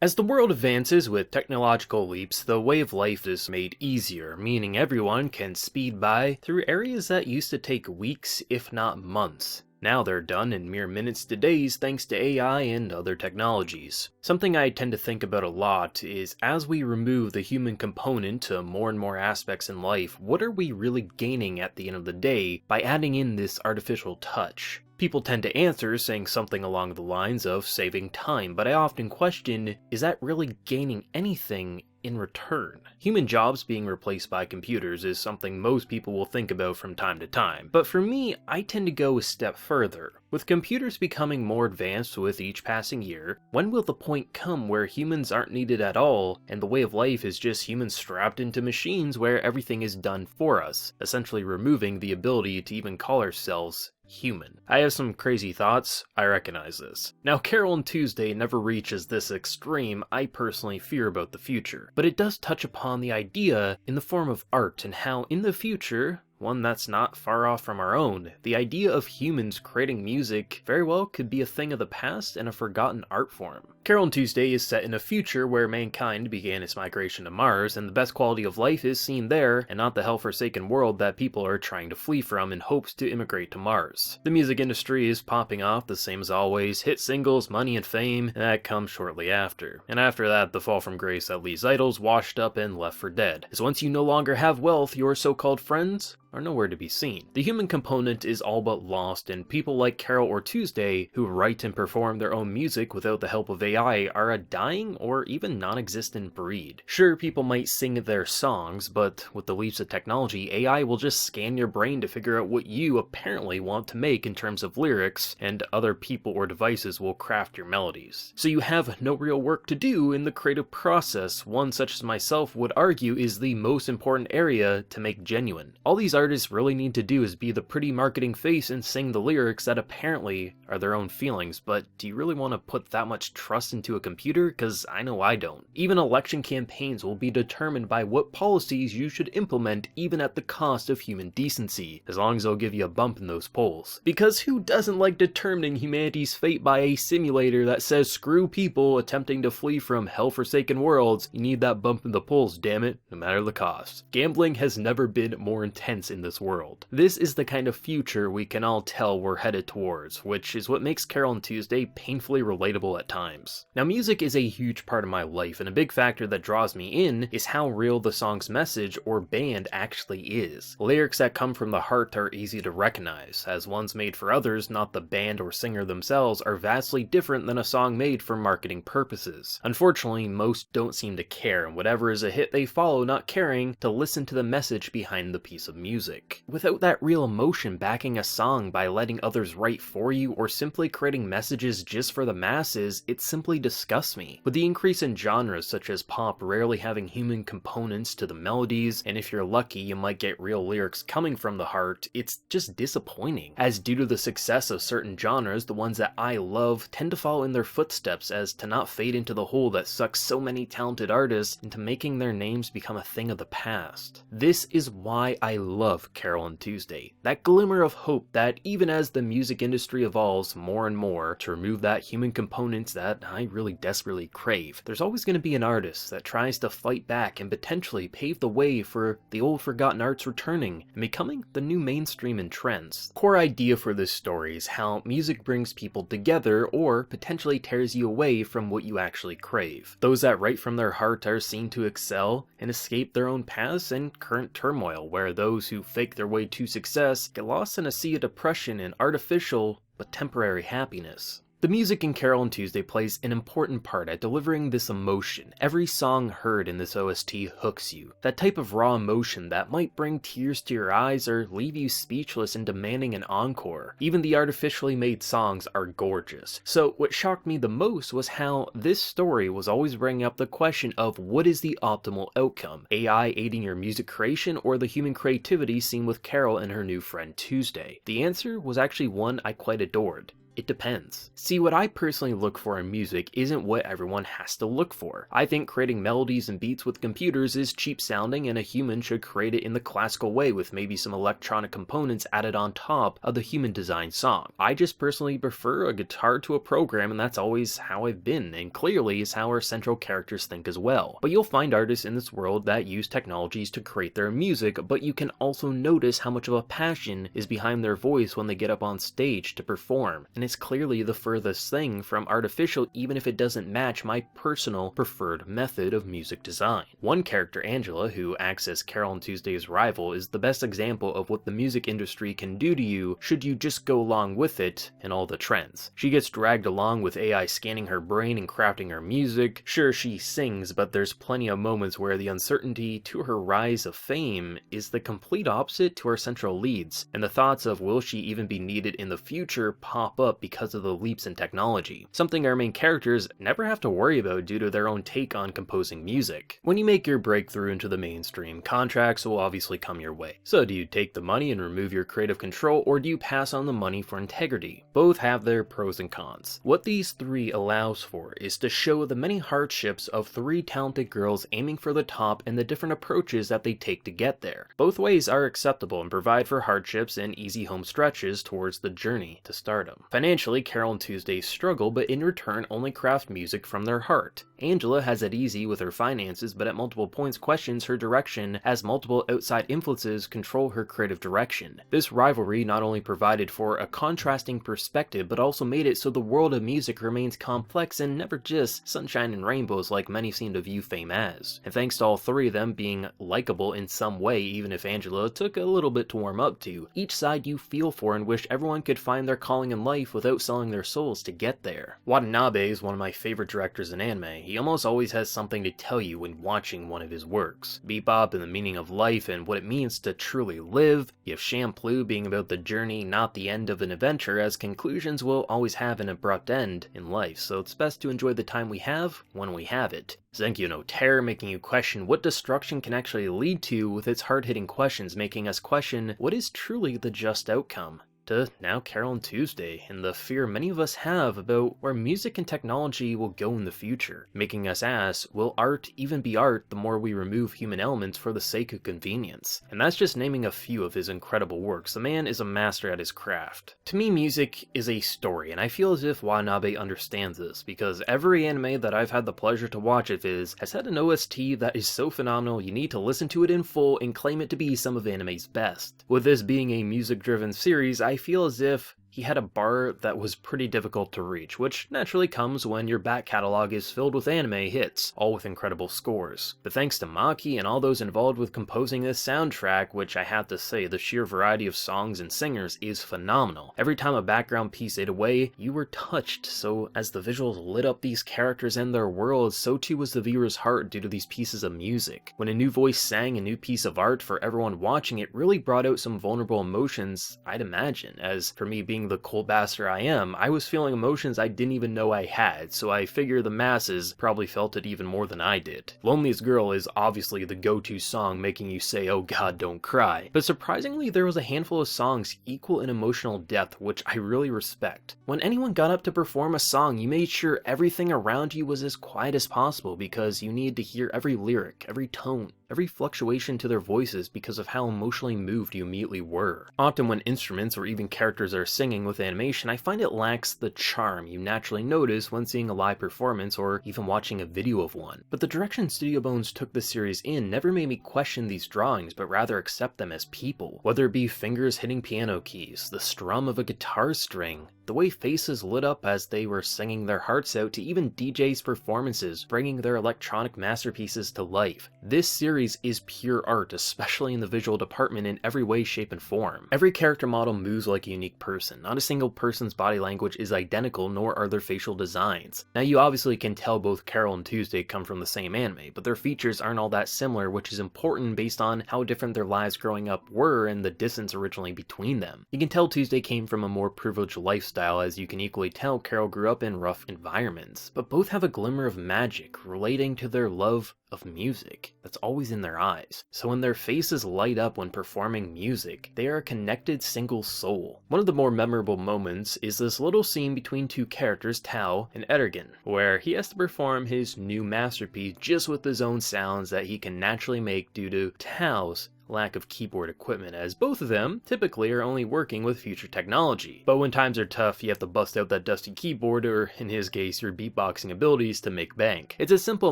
As the world advances with technological leaps, the way of life is made easier, meaning everyone can speed by through areas that used to take weeks, if not months. Now they're done in mere minutes to days thanks to AI and other technologies. Something I tend to think about a lot is as we remove the human component to more and more aspects in life, what are we really gaining at the end of the day by adding in this artificial touch? People tend to answer saying something along the lines of saving time, but I often question, is that really gaining anything in return? Human jobs being replaced by computers is something most people will think about from time to time, but for me, I tend to go a step further. With computers becoming more advanced with each passing year, when will the point come where humans aren't needed at all, and the way of life is just humans strapped into machines where everything is done for us, essentially removing the ability to even call ourselves human? I have some crazy thoughts, I recognize this. Now, Carole Tuesday never reaches this extreme I personally fear about the future, but it does touch upon the idea in the form of art and how in the future, one that's not far off from our own, the idea of humans creating music very well could be a thing of the past and a forgotten art form. Carole Tuesday is set in a future where mankind began its migration to Mars, and the best quality of life is seen there, and not the hell-forsaken world that people are trying to flee from in hopes to immigrate to Mars. The music industry is popping off the same as always, hit singles, money and fame, and that comes shortly after. And after that, the fall from grace that leaves idols washed up and left for dead. As once you no longer have wealth, your so-called friends are nowhere to be seen. The human component is all but lost, and people like Carole or Tuesday, who write and perform their own music without the help of AI, are a dying or even non-existent breed. Sure, people might sing their songs, but with the leaps of technology, AI will just scan your brain to figure out what you apparently want to make in terms of lyrics, and other people or devices will craft your melodies. So you have no real work to do in the creative process, one such as myself would argue is the most important area to make genuine. All these artists really need to do is be the pretty marketing face and sing the lyrics that apparently are their own feelings, but do you really want to put that much trust into a computer? Cause I know I don't. Even election campaigns will be determined by what policies you should implement, even at the cost of human decency, as long as they'll give you a bump in those polls. Because who doesn't like determining humanity's fate by a simulator that says screw people attempting to flee from hell-forsaken worlds? You need that bump in the polls, damn it, no matter the cost. Gambling has never been more intense in this world. This is the kind of future we can all tell we're headed towards, which is what makes Carole Tuesday painfully relatable at times. Now, music is a huge part of my life, and a big factor that draws me in is how real the song's message or band actually is. Lyrics that come from the heart are easy to recognize, as ones made for others, not the band or singer themselves, are vastly different than a song made for marketing purposes. Unfortunately, most don't seem to care, and whatever is a hit they follow, not caring to listen to the message behind the piece of music. Without that real emotion backing a song by letting others write for you or simply creating messages just for the masses, it simply disgusts me. With the increase in genres such as pop rarely having human components to the melodies, and if you're lucky you might get real lyrics coming from the heart, it's just disappointing. As due to the success of certain genres, the ones that I love tend to follow in their footsteps as to not fade into the hole that sucks so many talented artists into making their names become a thing of the past. This is why I love Carole Tuesday. That glimmer of hope that even as the music industry evolves more and more to remove that human component that I really desperately crave, there's always going to be an artist that tries to fight back and potentially pave the way for the old forgotten arts returning and becoming the new mainstream in trends. The core idea for this story is how music brings people together or potentially tears you away from what you actually crave. Those that write from their heart are seen to excel and escape their own past and current turmoil, where those who fake their way to success get lost in a sea of depression and artificial but temporary happiness. The music in Carole Tuesday plays an important part at delivering this emotion. Every song heard in this OST hooks you. That type of raw emotion that might bring tears to your eyes or leave you speechless and demanding an encore. Even the artificially made songs are gorgeous. So what shocked me the most was how this story was always bringing up the question of what is the optimal outcome? AI aiding your music creation or the human creativity seen with Carole and her new friend Tuesday? The answer was actually one I quite adored. it depends. See, what I personally look for in music isn't what everyone has to look for. I think creating melodies and beats with computers is cheap sounding, and a human should create it in the classical way with maybe some electronic components added on top of the human designed song. I just personally prefer a guitar to a program, and that's always how I've been, and clearly is how our central characters think as well. But you'll find artists in this world that use technologies to create their music, but you can also notice how much of a passion is behind their voice when they get up on stage to perform, and it's clearly the furthest thing from artificial, even if it doesn't match my personal preferred method of music design. One character, Angela, who acts as Carole Tuesday's rival, is the best example of what the music industry can do to you should you just go along with it and all the trends. She gets dragged along with AI scanning her brain and crafting her music. Sure, she sings, but there's plenty of moments where the uncertainty to her rise of fame is the complete opposite to our central leads, and the thoughts of will she even be needed in the future pop up because of the leaps in technology, something our main characters never have to worry about due to their own take on composing music. When you make your breakthrough into the mainstream, contracts will obviously come your way. So do you take the money and remove your creative control, or do you pass on the money for integrity? Both have their pros and cons. What these three allows for is to show the many hardships of three talented girls aiming for the top and the different approaches that they take to get there. Both ways are acceptable and provide for hardships and easy home stretches towards the journey to stardom. Financially, Carole and Tuesday struggle, but in return only craft music from their heart. Angela has it easy with her finances, but at multiple points questions her direction as multiple outside influences control her creative direction. This rivalry not only provided for a contrasting perspective, but also made it so the world of music remains complex and never just sunshine and rainbows like many seem to view fame as. And thanks to all three of them being likable in some way, even if Angela took a little bit to warm up to, each side you feel for and wish everyone could find their calling in life without selling their souls to get there. Watanabe is one of my favorite directors in anime. He almost always has something to tell you when watching one of his works. Bebop and the meaning of life and what it means to truly live. You have Shampoo being about the journey, not the end of an adventure, as conclusions will always have an abrupt end in life, so it's best to enjoy the time we have when we have it. Zenkyo no Terror making you question what destruction can actually lead to, with its hard-hitting questions making us question what is truly the just outcome. To now Carole and Tuesday, and the fear many of us have about where music and technology will go in the future, making us ask, will art even be art the more we remove human elements for the sake of convenience? And that's just naming a few of his incredible works. The man is a master at his craft. To me, music is a story, and I feel as if Watanabe understands this, because every anime that I've had the pleasure to watch of his has had an OST that is so phenomenal you need to listen to it in full and claim it to be some of anime's best. With this being a music-driven series, I feel as if he had a bar that was pretty difficult to reach, which naturally comes when your back catalog is filled with anime hits, all with incredible scores. But thanks to Maki and all those involved with composing this soundtrack, which I have to say, the sheer variety of songs and singers is phenomenal. Every time a background piece ate away, you were touched, so as the visuals lit up these characters and their worlds, so too was the viewer's heart due to these pieces of music. When a new voice sang a new piece of art for everyone watching, it really brought out some vulnerable emotions, I'd imagine, as for me being the cold bastard I am, I was feeling emotions I didn't even know I had, so I figure the masses probably felt it even more than I did. Loneliest Girl is obviously the go-to song making you say, oh god, don't cry, but surprisingly there was a handful of songs equal in emotional depth, which I really respect. When anyone got up to perform a song, you made sure everything around you was as quiet as possible because you needed to hear every lyric, every tone, every fluctuation to their voices because of how emotionally moved you immediately were. Often when instruments or even characters are singing with animation, I find it lacks the charm you naturally notice when seeing a live performance or even watching a video of one. But the direction Studio Bones took the series in never made me question these drawings, but rather accept them as people. Whether it be fingers hitting piano keys, the strum of a guitar string, the way faces lit up as they were singing their hearts out, to even DJs' performances bringing their electronic masterpieces to life. This series is pure art, especially in the visual department in every way, shape, and form. Every character model moves like a unique person. Not a single person's body language is identical, nor are their facial designs. Now you obviously can tell both Carole and Tuesday come from the same anime, but their features aren't all that similar, which is important based on how different their lives growing up were and the distance originally between them. You can tell Tuesday came from a more privileged lifestyle style, as you can equally tell Carole grew up in rough environments, but both have a glimmer of magic relating to their love of music that's always in their eyes. So when their faces light up when performing music, they are a connected single soul. One of the more memorable moments is this little scene between two characters, Tao and Ergen, where he has to perform his new masterpiece just with his own sounds that he can naturally make due to Tao's lack of keyboard equipment, as both of them typically are only working with future technology. But when times are tough, you have to bust out that dusty keyboard, or in his case, your beatboxing abilities to make bank. It's a simple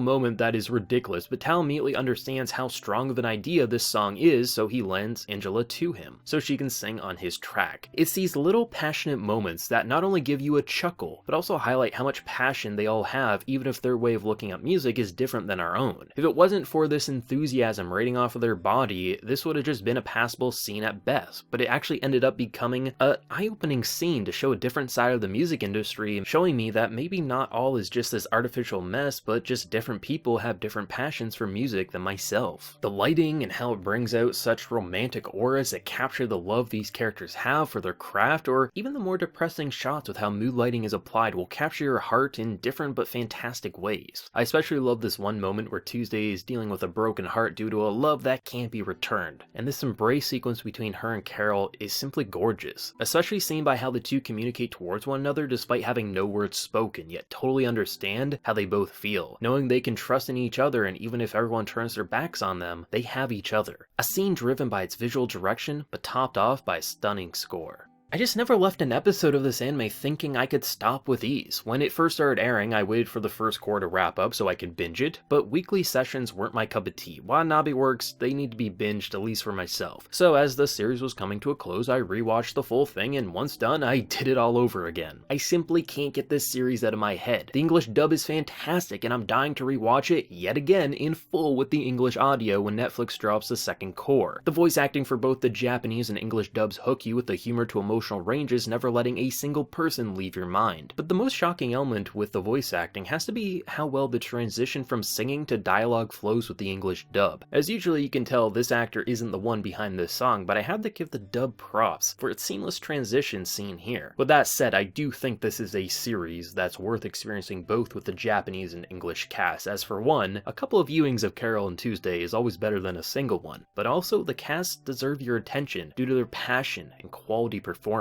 moment that is ridiculous, but Tao immediately understands how strong of an idea this song is, so he lends Angela to him, so she can sing on his track. It's these little passionate moments that not only give you a chuckle, but also highlight how much passion they all have, even if their way of looking at music is different than our own. If it wasn't for this enthusiasm radiating off of their body, this would have just been a passable scene at best, but it actually ended up becoming an eye-opening scene to show a different side of the music industry, showing me that maybe not all is just this artificial mess, but just different people have different passions for music than myself. The lighting and how it brings out such romantic auras that capture the love these characters have for their craft, or even the more depressing shots with how mood lighting is applied will capture your heart in different but fantastic ways. I especially love this one moment where Tuesday is dealing with a broken heart due to a love that can't be returned. And this embrace sequence between her and Carole is simply gorgeous, especially seen by how the two communicate towards one another despite having no words spoken, yet totally understand how they both feel, knowing they can trust in each other, and even if everyone turns their backs on them, they have each other. A scene driven by its visual direction, but topped off by a stunning score. I just never left an episode of this anime thinking I could stop with ease. When it first started airing, I waited for the first core to wrap up so I could binge it, but weekly sessions weren't my cup of tea. Watanabe works, they need to be binged, at least for myself. So as the series was coming to a close, I rewatched the full thing, and once done, I did it all over again. I simply can't get this series out of my head. The English dub is fantastic, and I'm dying to rewatch it yet again in full with the English audio when Netflix drops the second core. The voice acting for both the Japanese and English dubs hook you with the humor to emotional ranges, never letting a single person leave your mind. But the most shocking element with the voice acting has to be how well the transition from singing to dialogue flows with the English dub. As usually you can tell this actor isn't the one behind this song, but I had to give the dub props for its seamless transition seen here. With that said, I do think this is a series that's worth experiencing both with the Japanese and English cast, as for one, a couple of viewings of Carole and Tuesday is always better than a single one, but also the cast deserve your attention due to their passion and quality performance.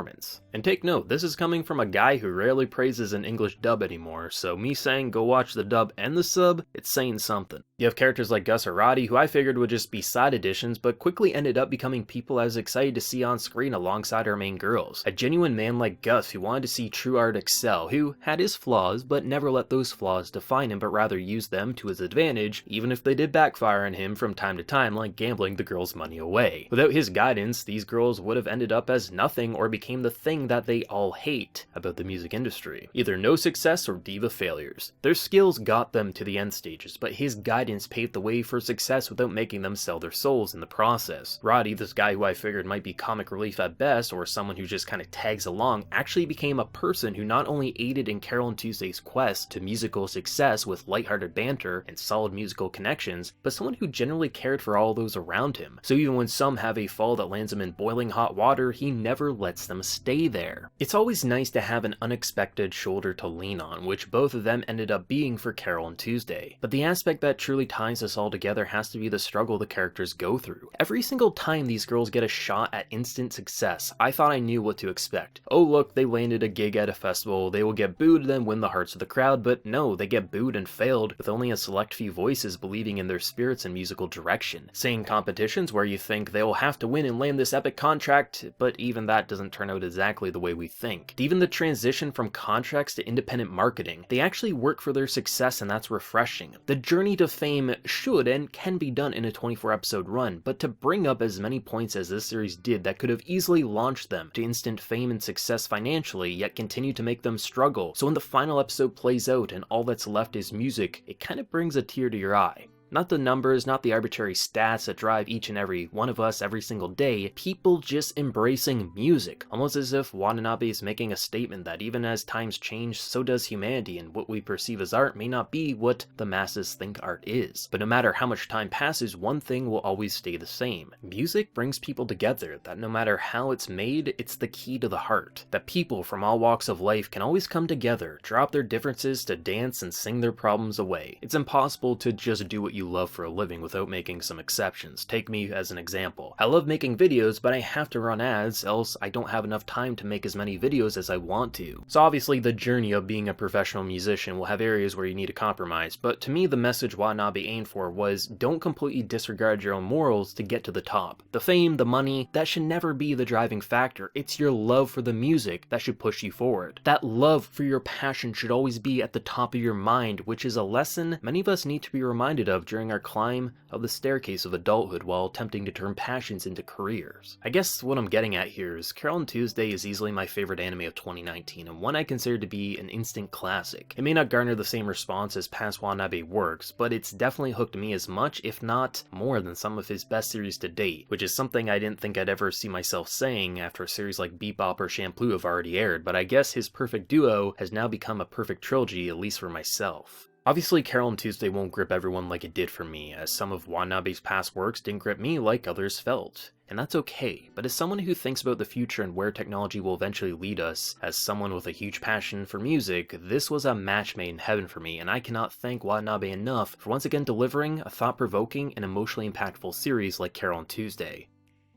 And take note, this is coming from a guy who rarely praises an English dub anymore, so me saying go watch the dub and the sub, it's saying something. You have characters like Gus or Roddy, who I figured would just be side additions, but quickly ended up becoming people I was excited to see on screen alongside our main girls. A genuine man like Gus who wanted to see true art excel, who had his flaws, but never let those flaws define him, but rather used them to his advantage, even if they did backfire on him from time to time, like gambling the girls' money away. Without his guidance, these girls would have ended up as nothing or became the thing that they all hate about the music industry. Either no success or diva failures. Their skills got them to the end stages, but his guidance paved the way for success without making them sell their souls in the process. Roddy, this guy who I figured might be comic relief at best, or someone who just kind of tags along, actually became a person who not only aided in Carole and Tuesday's quest to musical success with lighthearted banter and solid musical connections, but someone who generally cared for all those around him. So even when some have a fall that lands him in boiling hot water, he never lets them stay there. It's always nice to have an unexpected shoulder to lean on, which both of them ended up being for Carole and Tuesday. But the aspect that truly ties us all together has to be the struggle the characters go through. Every single time these girls get a shot at instant success, I thought I knew what to expect. Oh look, they landed a gig at a festival, they will get booed then win the hearts of the crowd, but no, they get booed and failed, with only a select few voices believing in their spirits and musical direction. Singing competitions where you think they will have to win and land this epic contract, but even that doesn't turn out exactly the way we think. Even the transition from contracts to independent marketing, they actually work for their success, and that's refreshing. The journey to fame should and can be done in a 24 episode run, but to bring up as many points as this series did that could have easily launched them to instant fame and success financially, yet continue to make them struggle. So when the final episode plays out and all that's left is music, it kind of brings a tear to your eye. Not the numbers, not the arbitrary stats that drive each and every one of us every single day, people just embracing music, almost as if Watanabe is making a statement that even as times change, so does humanity, and what we perceive as art may not be what the masses think art is. But no matter how much time passes, one thing will always stay the same. Music brings people together, that no matter how it's made, it's the key to the heart. That people from all walks of life can always come together, drop their differences to dance and sing their problems away. It's impossible to just do what you love for a living without making some exceptions. Take me as an example. I love making videos, but I have to run ads, else I don't have enough time to make as many videos as I want to. So obviously the journey of being a professional musician will have areas where you need to compromise, but to me the message Watanabe aimed for was don't completely disregard your own morals to get to the top. The fame, the money, that should never be the driving factor. It's your love for the music that should push you forward. That love for your passion should always be at the top of your mind, which is a lesson many of us need to be reminded of during our climb of the staircase of adulthood while attempting to turn passions into careers. I guess what I'm getting at here is Carole Tuesday is easily my favorite anime of 2019 and one I consider to be an instant classic. It may not garner the same response as past Watanabe works, but it's definitely hooked me as much, if not more, than some of his best series to date, which is something I didn't think I'd ever see myself saying after a series like Bebop or Shampoo have already aired, but I guess his perfect duo has now become a perfect trilogy, at least for myself. Obviously, Carole Tuesday won't grip everyone like it did for me, as some of Watanabe's past works didn't grip me like others felt. And that's okay, but as someone who thinks about the future and where technology will eventually lead us, as someone with a huge passion for music, this was a match made in heaven for me, and I cannot thank Watanabe enough for once again delivering a thought-provoking and emotionally impactful series like Carole Tuesday.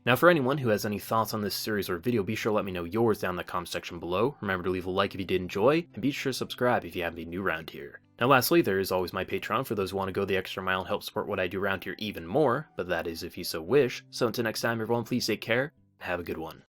Now for anyone who has any thoughts on this series or video, be sure to let me know yours down in the comment section below. Remember to leave a like if you did enjoy, and be sure to subscribe if you haven't been new around here. Now lastly, there is always my Patreon for those who want to go the extra mile and help support what I do around here even more, but that is if you so wish. So until next time everyone, please take care, and have a good one.